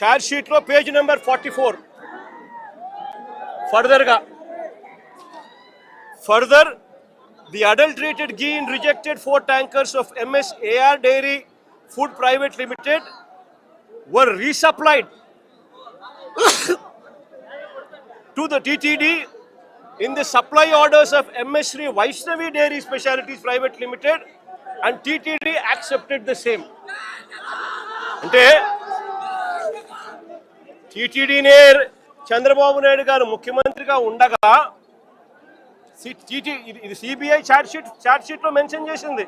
Charge షీట్లో page number 44 further the adulterated ghee in rejected 4 tankers of MS AR Dairy Food Private Limited were resupplied to the TTD in the supply orders of MS Sri Vaishnavi Dairy Specialities Private Limited, and TTD accepted the same. అంటే టీటీడీనే చంద్రబాబు నాయుడు గారు ముఖ్యమంత్రిగా ఉండగా ఇది CBI charge షీట్లో mention చేసింది.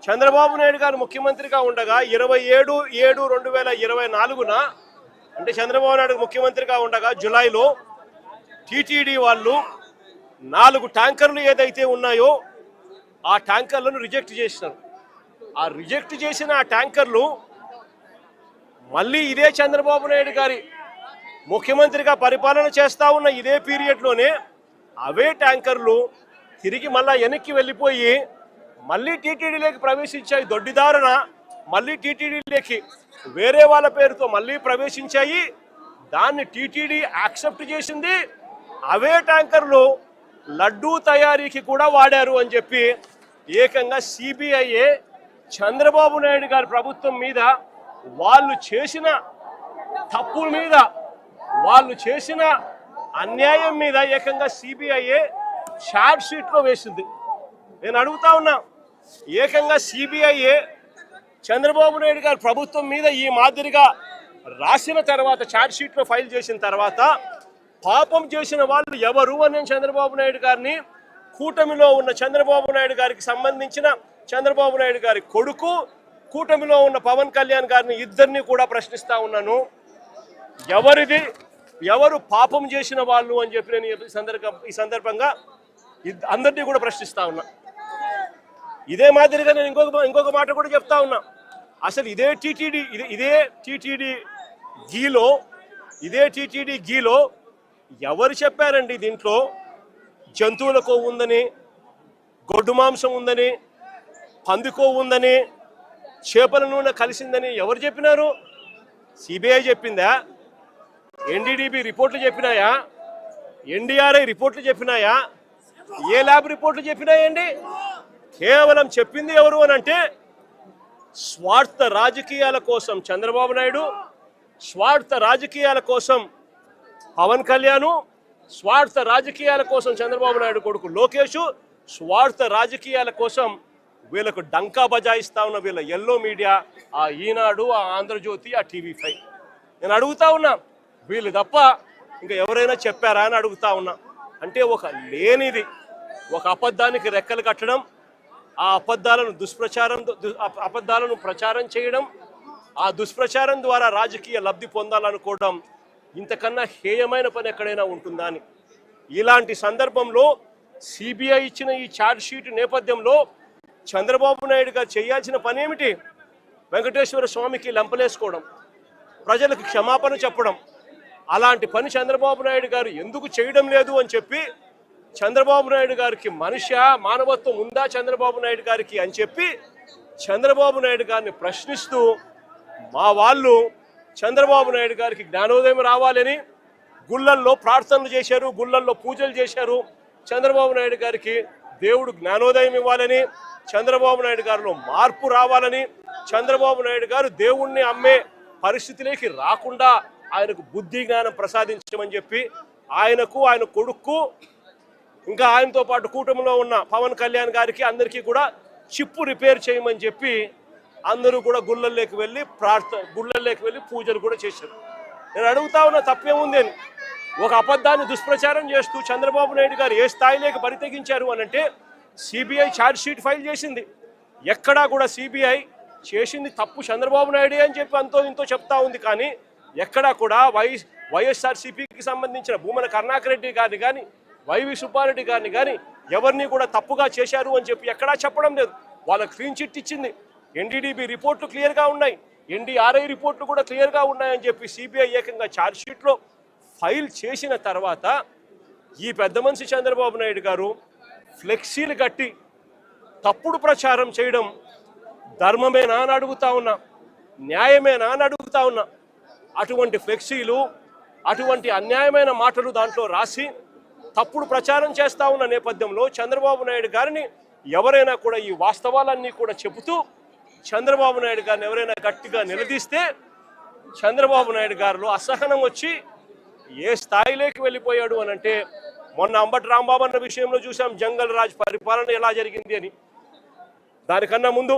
చంద్రబాబు నాయుడు గారు ముఖ్యమంత్రిగా ఉండగా 27/7/2024 అంటే చంద్రబాబు నాయుడు ముఖ్యమంత్రిగా ఉండగా జులైలో టీటీడీ వాళ్ళు 4 ట్యాంకర్లు ఏదైతే ఉన్నాయో ఆ ట్యాంకర్లను రిజెక్ట్ చేసినారు. ఆ రిజెక్ట్ చేసిన ఆ ట్యాంకర్లు మళ్ళీ ఇదే చంద్రబాబు నాయుడు గారి ముఖ్యమంత్రిగా పరిపాలన చేస్తూ ఉన్న ఇదే పీరియడ్లోనే అవే ట్యాంకర్లు తిరిగి మళ్ళా వెనక్కి వెళ్ళిపోయి మళ్ళీ టీటీడీలోకి ప్రవేశించాయి. దొడ్డిదారున మళ్ళీ టీటీడీలోకి వేరే వాళ్ళ పేరుతో మళ్ళీ ప్రవేశించాయి. దాన్ని టీటీడీ యాక్సెప్ట్ చేసింది. అవే ట్యాంకర్లు లడ్డూ తయారీకి కూడా వాడారు అని చెప్పి ఏకంగా సిబిఐఏ చంద్రబాబు నాయుడు గారి ప్రభుత్వం మీద వాళ్ళు చేసిన తప్పుల మీద వాళ్ళు చేసిన అన్యాయం మీద ఏకంగా సిబిఐఏ ఛార్జ్ షీట్లో వేసింది. నేను అడుగుతా ఉన్నా, ఏకంగా సిబిఐఏ చంద్రబాబు నాయుడు గారి ప్రభుత్వం మీద ఈ మాదిరిగా రాసిన తర్వాత ఛార్జ్ షీట్లో ఫైల్ చేసిన తర్వాత పాపం చేసిన వాళ్ళు ఎవరు అని చంద్రబాబు నాయుడు గారిని, కూటమిలో ఉన్న చంద్రబాబు నాయుడు గారికి సంబంధించిన చంద్రబాబు నాయుడు గారి కొడుకు, కూటమిలో ఉన్న పవన్ కళ్యాణ్ గారిని ఇద్దరిని కూడా ప్రశ్నిస్తా ఉన్నాను. ఎవరు పాపం చేసిన వాళ్ళు అని చెప్పి నేను ఈ సందర్భంగా అందరినీ కూడా ప్రశ్నిస్తా ఉన్నా. ఇదే మాదిరిగా నేను ఇంకొక మాట కూడా చెప్తా ఉన్నా. అసలు ఇదే టీటీడీ గీలో ఎవరు చెప్పారండి దీంట్లో జంతువుల కొవ్వు ఉందని, గొడ్డు మాంసం ఉందని, పంది కొవ్వు ఉందని, చేపల నూనె కలిసిందని ఎవరు చెప్పినారు? సిబిఐ చెప్పిందా? ఎన్డీడీబీ రిపోర్ట్లు చెప్పినాయా? ఎన్డీఆర్ఐ రిపోర్ట్లు చెప్పినాయా? ఏ ల్యాబ్ రిపోర్ట్లు చెప్పినాయండి? కేవలం చెప్పింది ఎవరు అని అంటే స్వార్థ రాజకీయాల కోసం చంద్రబాబు నాయుడు, స్వార్థ రాజకీయాల కోసం పవన్ కళ్యాణ్, స్వార్థ రాజకీయాల కోసం చంద్రబాబు నాయుడు కొడుకు లోకేష్, స్వార్థ రాజకీయాల కోసం వీళ్ళకు డంకా బజాయిస్తా ఉన్న వీళ్ళ ఎల్లో మీడియా, ఆ ఈనాడు, ఆ ఆంధ్రజ్యోతి, ఆ TV5. నేను అడుగుతా ఉన్నా, వీళ్ళు తప్ప ఇంకా ఎవరైనా చెప్పారా అని అడుగుతా ఉన్నా. అంటే ఒక లేనిది, ఒక అబద్ధానికి రెక్కలు కట్టడం, ఆ అబద్ధాలను ప్రచారం చేయడం, ఆ దుష్ప్రచారం ద్వారా రాజకీయ లబ్ధి పొందాలనుకోవడం ఇంతకన్నా హేయమైన పని ఎక్కడైనా ఉంటుందా అని. ఇలాంటి సందర్భంలో సిబిఐ ఇచ్చిన ఈ ఛార్జ్ షీట్ నేపథ్యంలో చంద్రబాబు నాయుడు గారు చేయాల్సిన పని ఏమిటి? వెంకటేశ్వర స్వామికి లంపలేసుకోవడం, ప్రజలకు క్షమాపణ చెప్పడం. అలాంటి పని చంద్రబాబు నాయుడు గారు ఎందుకు చేయడం లేదు అని చెప్పి, చంద్రబాబు నాయుడు గారికి మానవత్వం ఉందా చంద్రబాబు నాయుడు గారికి అని చెప్పి చంద్రబాబు నాయుడు గారిని ప్రశ్నిస్తూ మా వాళ్ళు చంద్రబాబు నాయుడు గారికి జ్ఞానోదయం రావాలని గుళ్ళల్లో ప్రార్థనలు చేశారు, గుళ్ళల్లో పూజలు చేశారు. చంద్రబాబు నాయుడు గారికి దేవుడు జ్ఞానోదయం ఇవ్వాలని, చంద్రబాబు నాయుడు గారిలో మార్పు రావాలని, చంద్రబాబు నాయుడు గారు దేవుణ్ణి అమ్మే పరిస్థితిలోకి రాకుండా ఆయనకు బుద్ధి జ్ఞానం ప్రసాదించమని చెప్పి ఆయనకు, ఆయన కొడుకు, ఇంకా ఆయనతో పాటు కూటమిలో ఉన్న పవన్ కళ్యాణ్ గారికి అందరికీ కూడా చిప్పు రిపేర్ చేయమని చెప్పి అందరూ కూడా గుళ్ళల్లోకి వెళ్ళి పూజలు కూడా చేశారు. నేను అడుగుతా ఉన్న తప్పేముంది అని. ఒక అబద్ధాన్ని దుష్ప్రచారం చేస్తూ చంద్రబాబు నాయుడు గారు ఏ స్థాయిలోకి బరితెగించారు అని అంటే సిబిఐ ఛార్జ్ షీట్ ఫైల్ చేసింది. ఎక్కడా కూడా సిబిఐ చేసింది తప్పు చంద్రబాబు నాయుడే అని చెప్పి అంతో ఇంతో చెప్తా ఉంది. కానీ ఎక్కడా కూడా వైఎస్ఆర్సీపీకి సంబంధించిన భూమన కరుణాకర్ రెడ్డి గారిని కానీ, వైవి సుబ్బారెడ్డి గారిని కానీ ఎవరిని కూడా తప్పుగా చేశారు అని చెప్పి ఎక్కడా చెప్పడం లేదు. వాళ్ళ క్లీన్ చిట్ ఇచ్చింది. ఎన్డీడీబీ రిపోర్ట్లు క్లియర్గా ఉన్నాయి, ఎన్డీఆర్ఐ రిపోర్ట్లు కూడా క్లియర్గా ఉన్నాయని చెప్పి సిబిఐ ఏకంగా ఛార్జ్ షీట్లో ఫైల్ చేసిన తర్వాత ఈ పెద్ద మనిషి చంద్రబాబు నాయుడు గారు ఫ్లెక్సీలు కట్టి తప్పుడు ప్రచారం చేయడం ధర్మమేనా అని అడుగుతా ఉన్నా, న్యాయమేనా అని అడుగుతా ఉన్నా. అటువంటి ఫ్లెక్సీలు, అటువంటి అన్యాయమైన మాటలు దాంట్లో రాసి తప్పుడు ప్రచారం చేస్తా ఉన్న నేపథ్యంలో చంద్రబాబు నాయుడు గారిని ఎవరైనా కూడా ఈ వాస్తవాలన్నీ కూడా చెబుతూ చంద్రబాబు నాయుడు గారిని ఎవరైనా గట్టిగా నిలదీస్తే చంద్రబాబు నాయుడు గారిలో అసహనం వచ్చి ఏ స్థాయిలోకి వెళ్ళిపోయాడు అని అంటే, మొన్న అంబటి రాంబాబు అన్న విషయంలో చూసాం జంగల్ రాజ్ పరిపాలన ఎలా జరిగింది అని. దానికన్నా ముందు